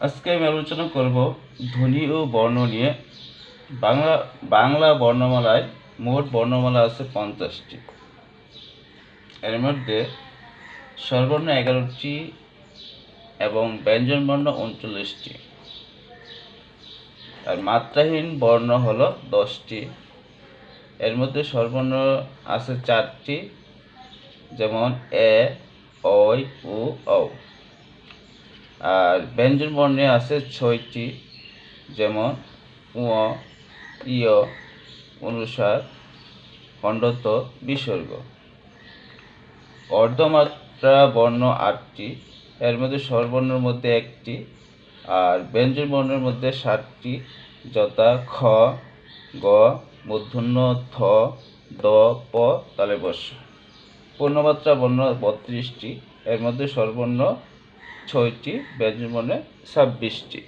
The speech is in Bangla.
আজকে আমি আলোচনা করব ধ্বনি ও বর্ণ নিয়ে। বাংলা বর্ণমালায় মোট বর্ণমালা আছে 50টি। এর মধ্যে স্বরবর্ণ 11টি এবং ব্যঞ্জনবর্ণ 39টি, আর মাত্রাহীন বর্ণ হলো 10টি। এর মধ্যে স্বরবর্ণ আছে 4টি, যেমন এ, ঐ, উ, ঔ। আর ব্যঞ্জন বর্ণে আছে 6টি, যেমন উ, ইয়, অনুসার, খণ্ডত্ব, বিসর্গ। অর্ধমাত্রা বর্ণ 8টি, এর মধ্যে স্বরবর্ণের মধ্যে 1টি, আর ব্যঞ্জন বর্ণের মধ্যে 7টি, যথা খ, গ, মূর্ধন্য, থ, দ, প, তালব্য শ। পূর্ণমাত্রা বর্ণ 32টি, এর মধ্যে স্বরবর্ণ 6টি, ব্যঞ্জন বর্ণে 26টি।